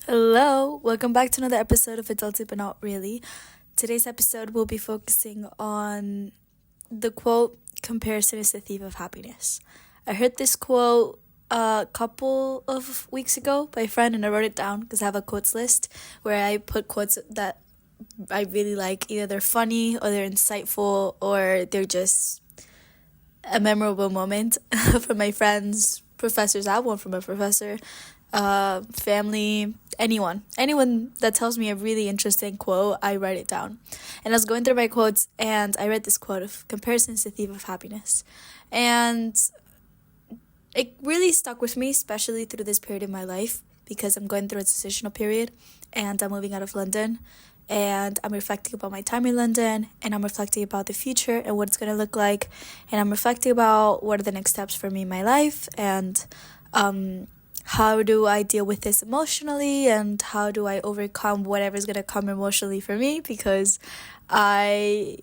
Hello, welcome back to another episode of Adulting But Not Really. Today's episode will be focusing on the quote, "Comparison is the thief of happiness." I heard this quote a couple of weeks ago by a friend, and I wrote it down because I have a quotes list where I put quotes that I really like. Either they're funny or they're insightful or they're just a memorable moment from my friends, professors. I have one from a professor, family, anyone that tells me a really interesting quote, I write it down. And I was going through my quotes and I read this quote of "Comparison is the thief of happiness," and it really stuck with me, especially through this period in my life, because I'm going through a transitional period and I'm moving out of London, and I'm reflecting about my time in London, and I'm reflecting about the future and what it's going to look like, and I'm reflecting about what are the next steps for me in my life, and how do I deal with this emotionally, and how do I overcome whatever's going to come emotionally for me, because I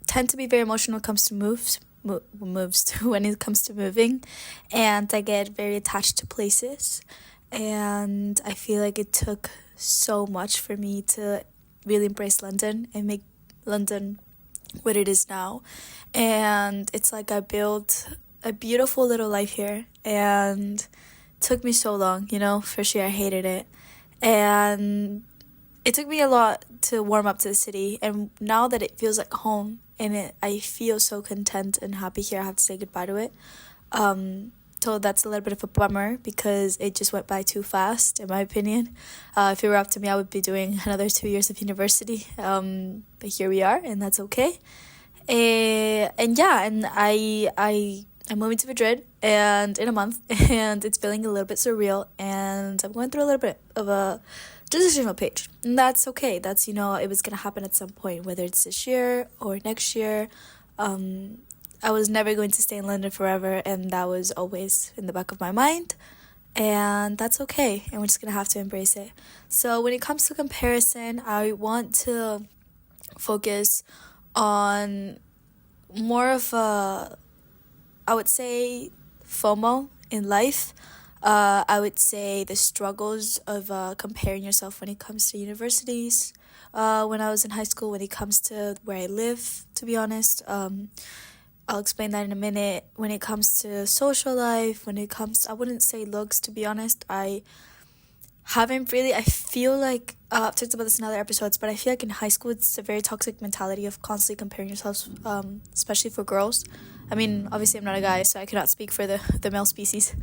tend to be very emotional when it comes to moves when it comes to moving, and I get very attached to places, and I feel like it took so much for me to really embrace London and make London what it is now. And it's like I built a beautiful little life here, and it took me so long, first year I hated it, and it took me a lot to warm up to the city, and now that it feels like home and I feel so content and happy here, I have to say goodbye to it. So that's a little bit of a bummer because it just went by too fast, in my opinion. If it were up to me, I would be doing another 2 years of university. But here we are, and that's okay. I'm moving to Madrid and in a month, and it's feeling a little bit surreal, and I'm going through a little bit of a transitional page, and that's okay. That's it was gonna happen at some point, whether it's this year or next year. I was never going to stay in London forever, and that was always in the back of my mind, and that's okay, and we're just gonna have to embrace it. So when it comes to comparison, I want to focus on more of a, I would say, FOMO in life. I would say the struggles of comparing yourself when it comes to universities. When I was in high school, when it comes to where I live, to be honest. I'll explain that in a minute. When it comes to social life, I wouldn't say looks, to be honest. I feel like, I've talked about this in other episodes, but I feel like in high school it's a very toxic mentality of constantly comparing yourselves, especially for girls. I mean, obviously I'm not a guy, so I cannot speak for the male species,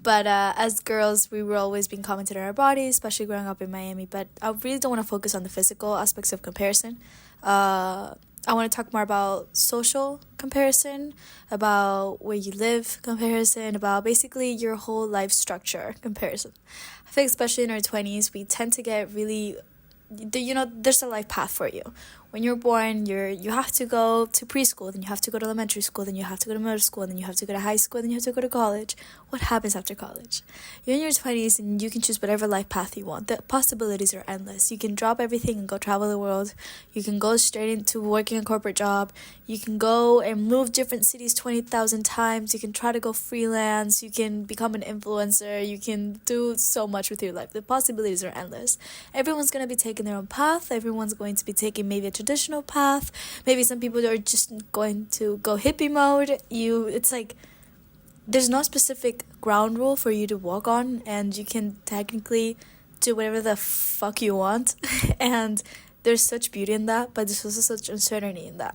but as girls, we were always being commented on our bodies, especially growing up in Miami, but I really don't want to focus on the physical aspects of comparison. I want to talk more about social comparison, about where you live comparison, about basically your whole life structure comparison. I think especially in our 20s, we tend to get really, there's a life path for you. When you're born, you have to go to preschool, then you have to go to elementary school, then you have to go to middle school, then you have to go to high school, then you have to go to college. What happens after college? You're in your 20s and you can choose whatever life path you want. The possibilities are endless. You can drop everything and go travel the world. You can go straight into working a corporate job. You can go and move different cities 20,000 times. You can try to go freelance. You can become an influencer. You can do so much with your life. The possibilities are endless. Everyone's going to be taking their own path. Everyone's going to be taking maybe a traditional path. Maybe some people are just going to go hippie mode. It's like there's no specific ground rule for you to walk on, and you can technically do whatever the fuck you want. And there's such beauty in that, but there's also such uncertainty in that.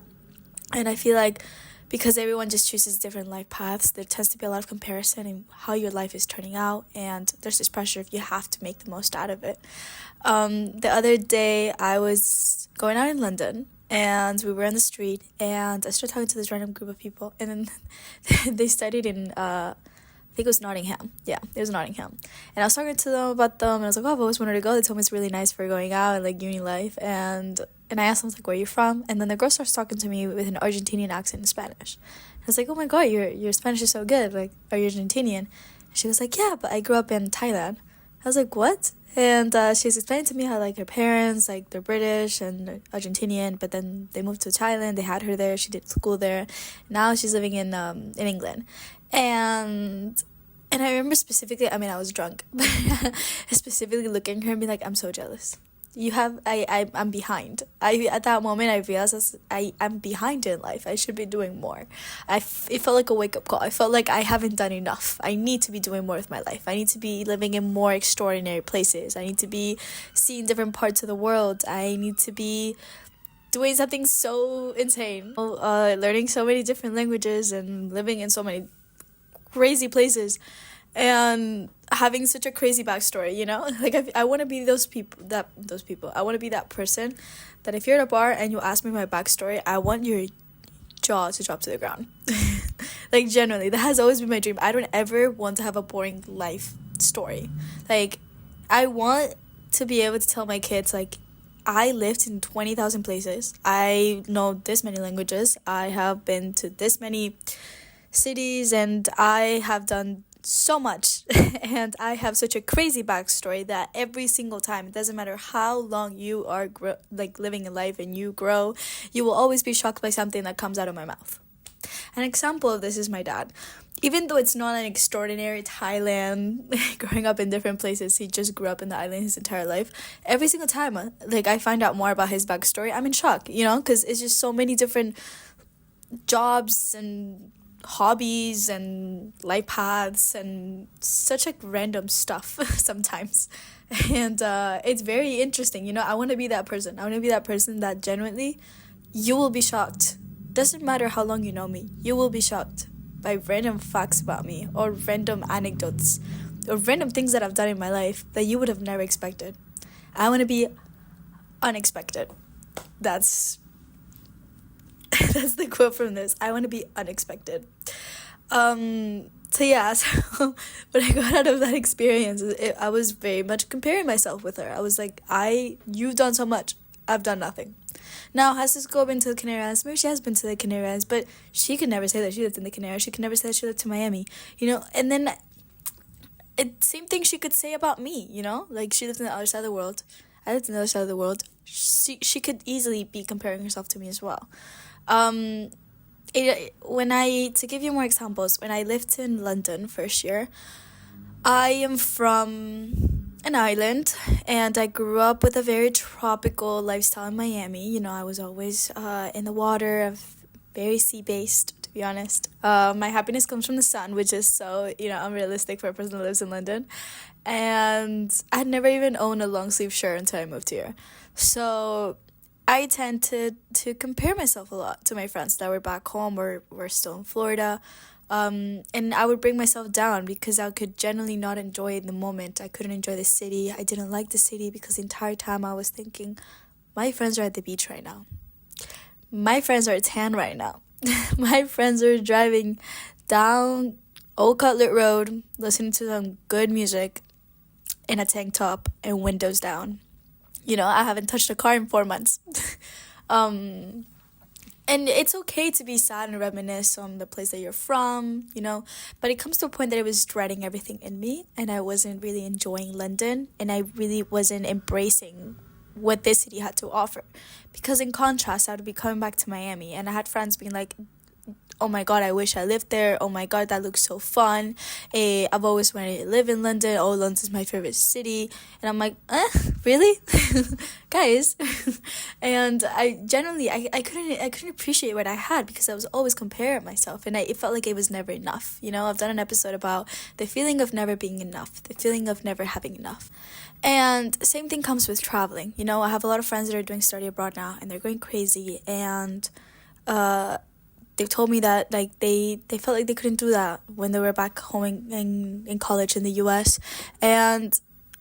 And I feel like because everyone just chooses different life paths, there tends to be a lot of comparison in how your life is turning out, and there's this pressure if you have to make the most out of it. The other day I was going out in London, and we were on the street, and I started talking to this random group of people, and then they studied in I think it was Nottingham. Yeah, it was Nottingham. And I was talking to them about them, and I was like, oh, I've always wanted to go. They told me it's really nice for going out and like uni life. And I asked them, like, where are you from? And then the girl starts talking to me with an Argentinian accent in Spanish. I was like, oh my God, your Spanish is so good. Like, are you Argentinian? And she was like, yeah, but I grew up in Thailand. I was like, what? And she's explaining to me how, like, her parents, like, they're British and Argentinian, but then they moved to Thailand. They had her there. She did school there. Now she's living in England. And And I remember specifically, I mean, I was drunk, but specifically looking at her and being like, I'm so jealous. I'm behind. At that moment, I realized I'm behind in life. I should be doing more. It felt like a wake-up call. I felt like I haven't done enough. I need to be doing more with my life. I need to be living in more extraordinary places. I need to be seeing different parts of the world. I need to be doing something so insane. Learning so many different languages and living in so many crazy places and having such a crazy backstory, you know? Like, I want to be those people. I want to be that person that if you're at a bar and you ask me my backstory, I want your jaw to drop to the ground. Like, generally, that has always been my dream. I don't ever want to have a boring life story. Like, I want to be able to tell my kids, like, I lived in 20,000 places. I know this many languages. I have been to this many cities, and I have done so much. And I have such a crazy backstory that every single time, it doesn't matter how long you are living a life and you grow, you will always be shocked by something that comes out of my mouth. An example of this is my dad. Even though it's not an extraordinary Thailand, growing up in different places, he just grew up in the island his entire life. Every single time, I find out more about his backstory, I'm in shock, you know, because it's just so many different jobs and hobbies and life paths and such random stuff sometimes. And it's very interesting, you know. I want to be that person. I want to be that person that genuinely you will be shocked. Doesn't matter how long you know me, you will be shocked by random facts about me or random anecdotes or random things that I've done in my life that you would have never expected. I want to be unexpected. That's the quote from this. I want to be unexpected. So yeah, so when I got out of that experience, I was very much comparing myself with her. I was like, you've done so much. I've done nothing. Now, has this girl been to the Canary Islands? Maybe she has been to the Canary Islands, but she could never say that she lived in the Canary. She could never say that she lived in Miami, you know? And then, same thing she could say about me, you know? Like, she lived in the other side of the world. I lived in the other side of the world. She could easily be comparing herself to me as well. To give you more examples, when I lived in London first year, I am from an island, and I grew up with a very tropical lifestyle in Miami. You know, I was always in the water, very sea-based, to be honest. My happiness comes from the sun, which is so, you know, unrealistic for a person that lives in London. And I had never even owned a long-sleeve shirt until I moved here. So I tend to compare myself a lot to my friends that were back home or were still in Florida. And I would bring myself down because I could generally not enjoy it in the moment. I couldn't enjoy the city. I didn't like the city because the entire time I was thinking, my friends are at the beach right now. My friends are tan right now. My friends are driving down Old Cutlet Road, listening to some good music in a tank top and windows down. You know, I haven't touched a car in 4 months. And it's okay to be sad and reminisce on the place that you're from, you know. But it comes to a point that I was dreading everything in me, and I wasn't really enjoying London, and I really wasn't embracing what this city had to offer. Because in contrast, I would be coming back to Miami, and I had friends being like, oh my god, I wish I lived there. Oh my god, that looks so fun. I've always wanted to live in London. Oh, London's my favorite city. And I'm like, really? Guys. And I couldn't appreciate what I had because I was always comparing myself, and it felt like it was never enough. You know, I've done an episode about the feeling of never being enough, the feeling of never having enough. And same thing comes with traveling. You know, I have a lot of friends that are doing study abroad now, and they're going crazy, and they've told me that like they felt like they couldn't do that when they were back home in college in the US. And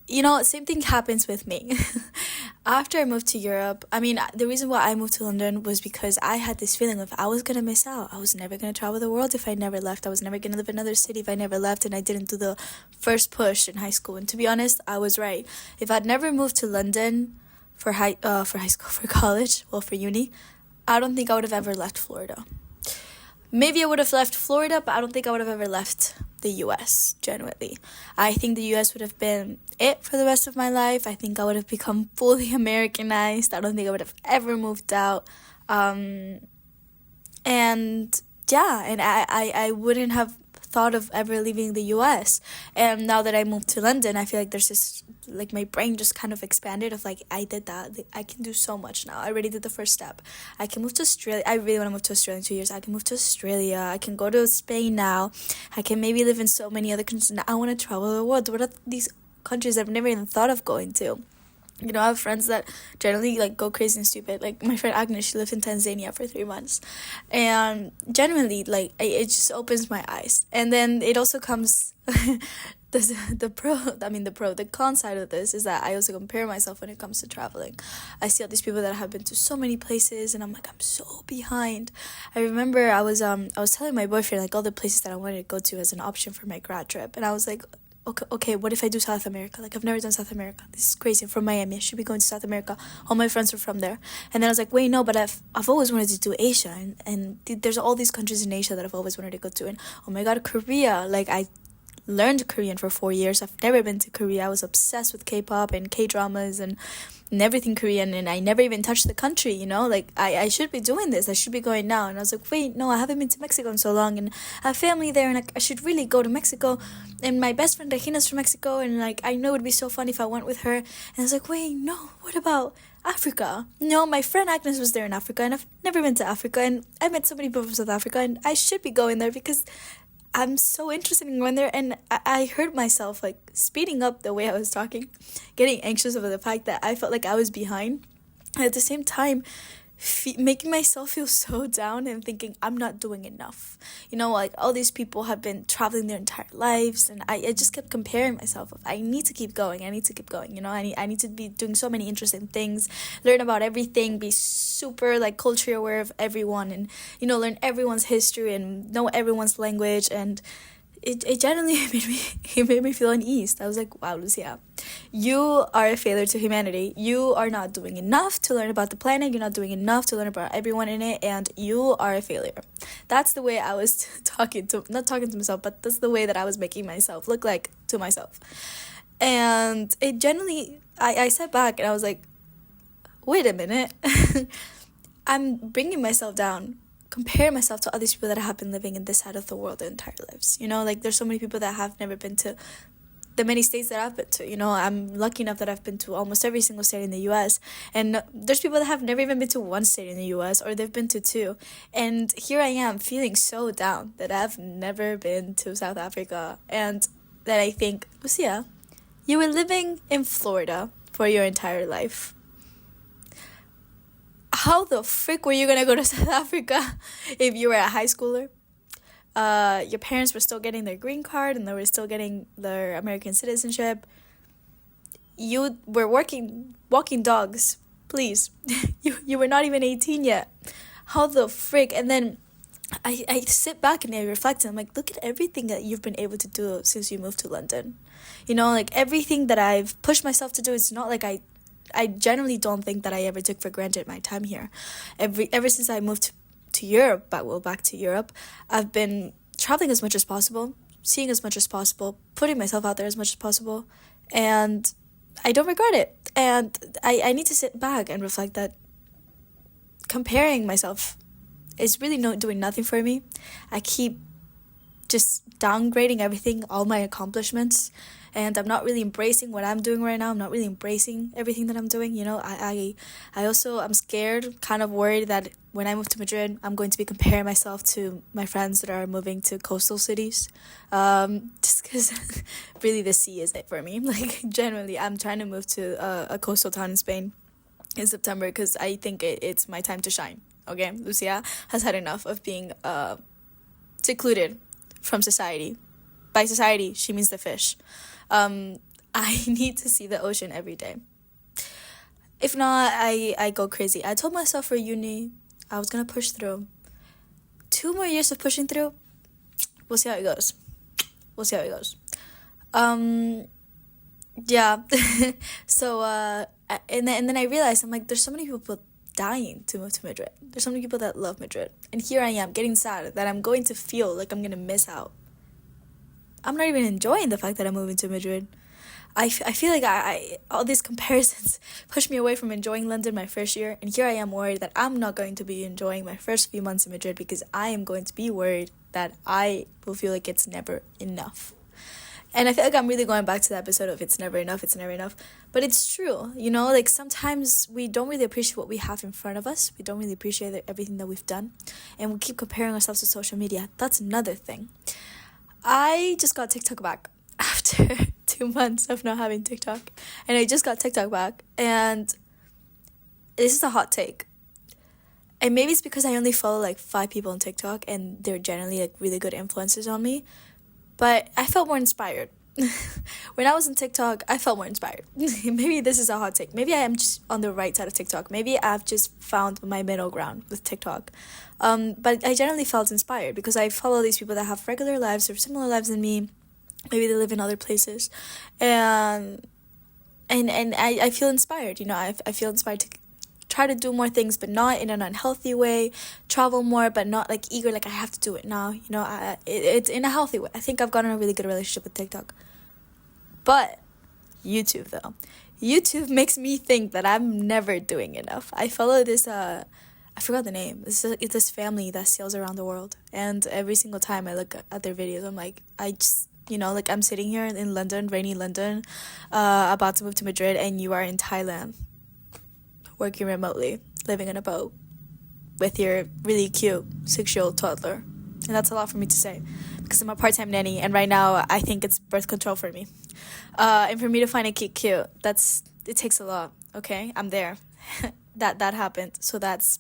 you know, same thing happens with me. After I moved to Europe, I mean, the reason why I moved to London was because I had this feeling of I was gonna miss out. I was never gonna travel the world if I never left. I was never gonna live in another city if I never left, and I didn't do the first push in high school. And to be honest, I was right. If I'd never moved to London for college, for uni, I don't think I would have ever left Florida. Maybe I would have left Florida, but I don't think I would have ever left the US, genuinely. I think the US would have been it for the rest of my life. I think I would have become fully Americanized. I don't think I would have ever moved out. And yeah, and I wouldn't have thought of ever leaving the US. And now that I moved to London, I feel like there's this, like, my brain just kind of expanded of like, I did that. I can do so much now. I already did the first step. I can move to Australia. I really want to move to Australia in 2 years. I can move to Australia. I can go to Spain now. I can maybe live in so many other countries. Now I want to travel the world. What are these countries I've never even thought of going to? You know, I have friends that generally like go crazy and stupid. Like my friend Agnes, she lived in Tanzania for 3 months, and genuinely, like, it just opens my eyes. And then it also comes, the con side of this is that I also compare myself when it comes to traveling. I see all these people that have been to so many places, and I'm like, I'm so behind. I remember I was telling my boyfriend like all the places that I wanted to go to as an option for my grad trip, and I was like, okay, what if I do South America? Like, I've never done South America. This is crazy. I'm from Miami. I should be going to South America. All my friends are from there. And then I was like, wait, no, but I've always wanted to do Asia. And there's all these countries in Asia that I've always wanted to go to. And, oh my God, Korea. Like, I learned Korean for 4 years. I've never been to Korea. I was obsessed with K-pop and K-dramas and everything Korean, and I never even touched the country, you know? Like, I should be doing this. I should be going now. And I was like, wait, no, I haven't been to Mexico in so long, and I have family there, and I should really go to Mexico. And my best friend Regina's from Mexico, and like, I know it would be so fun if I went with her. And I was like, wait, no, what about Africa? No, my friend Agnes was there in Africa, and I've never been to Africa, and I met so many people from South Africa, and I should be going there because I'm so interested in going there. And I heard myself like speeding up the way I was talking, getting anxious over the fact that I felt like I was behind, and at the same time making myself feel so down and thinking I'm not doing enough. You know, like, all these people have been traveling their entire lives, and I just kept comparing myself. I need to keep going, you know. I need to be doing so many interesting things, learn about everything, be super like culturally aware of everyone, and, you know, learn everyone's history and know everyone's language. And it generally made me feel uneased. I was like, wow, Lucia, you are a failure to humanity. You are not doing enough to learn about the planet. You're not doing enough to learn about everyone in it, and you are a failure. That's the way I was not talking to myself, but that's the way that I was making myself look like to myself. And it generally, I sat back and I was like, wait a minute. I'm bringing myself down, compare myself to other people that have been living in this side of the world their entire lives. You know, like, there's so many people that have never been to the many states that I've been to. You know, I'm lucky enough that I've been to almost every single state in the US, and there's people that have never even been to one state in the US, or they've been to 2. And here I am feeling so down that I've never been to South Africa, and that I think, Lucia, you were living in Florida for your entire life. How the frick were you gonna go to South Africa if you were a high schooler? Your parents were still getting their green card, and they were still getting their American citizenship. You were walking dogs, please. you were not even 18 yet. How the frick? And then I sit back and I reflect, and I'm like, look at everything that you've been able to do since you moved to London. You know, like, everything that I've pushed myself to do, it's not like I generally don't think that I ever took for granted my time here. Ever since I moved to Europe, back to Europe, I've been traveling as much as possible, seeing as much as possible, putting myself out there as much as possible, and I don't regret it. And I need to sit back and reflect that comparing myself is really doing nothing for me. I keep just downgrading everything, all my accomplishments, and I'm not really embracing what I'm doing right now. I'm not really embracing everything that I'm doing. You know, I'm scared, kind of worried that when I move to Madrid, I'm going to be comparing myself to my friends that are moving to coastal cities. Just because really the sea is it for me. Like, generally, I'm trying to move to a coastal town in Spain in September because I think it's my time to shine. Okay, Lucia has had enough of being secluded from society. By society, she means the fish. I need to see the ocean every day. If not, I go crazy. I told myself for uni, I was gonna push through. 2 more years of pushing through. We'll see how it goes. Yeah. So, and then I realized, I'm like, there's so many people dying to move to Madrid. There's so many people that love Madrid. And here I am, getting sad that I'm going to feel like I'm gonna miss out. I'm not even enjoying the fact that I'm moving to Madrid. I feel like I all these comparisons push me away from enjoying London my first year, and here I am worried that I'm not going to be enjoying my first few months in Madrid because I am going to be worried that I will feel like it's never enough. And I feel like I'm really going back to the episode of it's never enough, it's never enough. But it's true, like sometimes we don't really appreciate what we have in front of us. We don't really appreciate everything that we've done. And we keep comparing ourselves to social media. That's another thing. I just got TikTok back after 2 months of not having TikTok. And I just got TikTok back. And this is a hot take. And maybe it's because I only follow like 5 people on TikTok. And they're generally like really good influencers on me. But I felt more inspired. When I was on TikTok, I felt more inspired. Maybe this is a hot take. Maybe I am just on the right side of TikTok. Maybe I've just found my middle ground with TikTok. But I generally felt inspired because I follow these people that have regular lives or similar lives than me. Maybe they live in other places. And I feel inspired. I feel inspired to try to do more things, but not in an unhealthy way. Travel more, but not like eager, like I have to do it now. It's in a healthy way. I think I've gotten a really good relationship with TikTok. But YouTube, though. YouTube makes me think that I'm never doing enough. I follow this, I forgot the name. It's this family that sails around the world. And every single time I look at their videos, I'm like, I just, like I'm sitting here in London, rainy London, about to move to Madrid, and you are in Thailand, working remotely, living in a boat with your really cute 6-year-old toddler. And that's a lot for me to say because I'm a part-time nanny, and right now I think it's birth control for me. And for me to find a kid cute, it takes a lot, okay? I'm there. that happened. So that's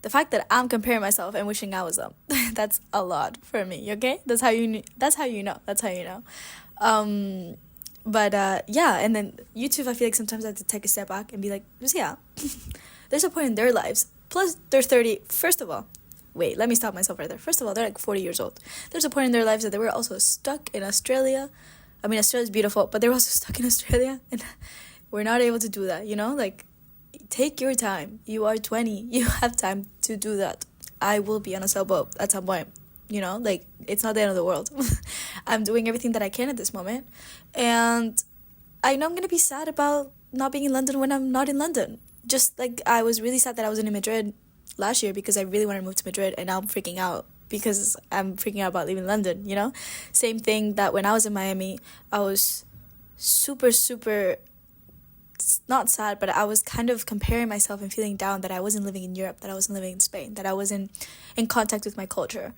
the fact that I'm comparing myself and wishing I was them. That's a lot for me, okay? That's how you know. But yeah, and then YouTube, I feel like sometimes I have to take a step back and be like, Lucia, there's a point in their lives. Plus, they're 30. First of all, wait, let me stop myself right there. First of all, they're like 40 years old. There's a point in their lives that they were also stuck in Australia. I mean, Australia's beautiful, but they were also stuck in Australia. And we're not able to do that, Like, take your time. You are 20. You have time to do that. I will be on a sailboat at some point. Like, it's not the end of the world. I'm doing everything that I can at this moment. And I know I'm going to be sad about not being in London when I'm not in London. Just like I was really sad that I wasn't in Madrid last year because I really wanted to move to Madrid, and now I'm freaking out because I'm freaking out about leaving London, Same thing that when I was in Miami, I was super, super not sad, but I was kind of comparing myself and feeling down that I wasn't living in Europe, that I wasn't living in Spain, that I wasn't in contact with my culture.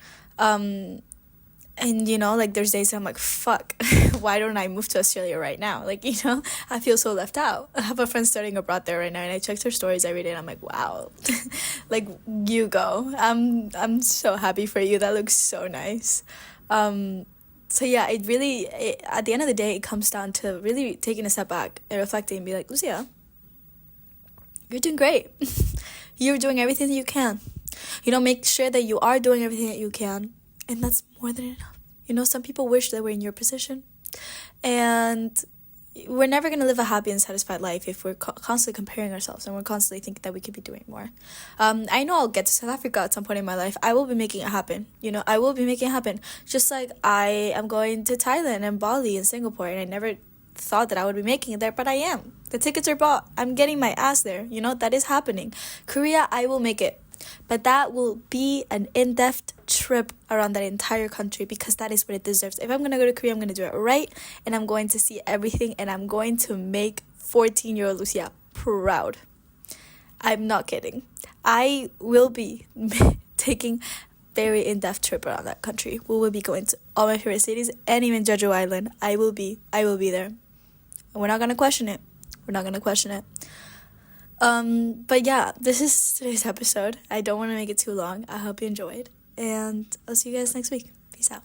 And, like, there's days I'm like, fuck, why don't I move to Australia right now? Like, I feel so left out. I have a friend studying abroad there right now, and I checked her stories every day, and I'm like, wow, like, you go. I'm so happy for you. That looks so nice. So yeah, at the end of the day, it comes down to really taking a step back and reflecting and be like, Lucia, you're doing great. You're doing everything that you can. Make sure that you are doing everything that you can. And that's more than enough. Some people wish they were in your position. And we're never going to live a happy and satisfied life if we're constantly comparing ourselves and we're constantly thinking that we could be doing more. I know I'll get to South Africa at some point in my life. I will be making it happen. I will be making it happen. Just like I am going to Thailand and Bali and Singapore, and I never thought that I would be making it there, but I am. The tickets are bought. I'm getting my ass there. That is happening. Korea, I will make it. But that will be an in-depth trip around that entire country because that is what it deserves. If I'm going to go to Korea, I'm going to do it right, and I'm going to see everything, and I'm going to make 14-year-old Lucia proud. I'm not kidding. I will be taking very in-depth trip around that country. We will be going to all my favorite cities, and even Jeju Island. I will be there. And we're not going to question it. But yeah, this is today's episode. I don't want to make it too long. I hope you enjoyed, and I'll see you guys next week. Peace out.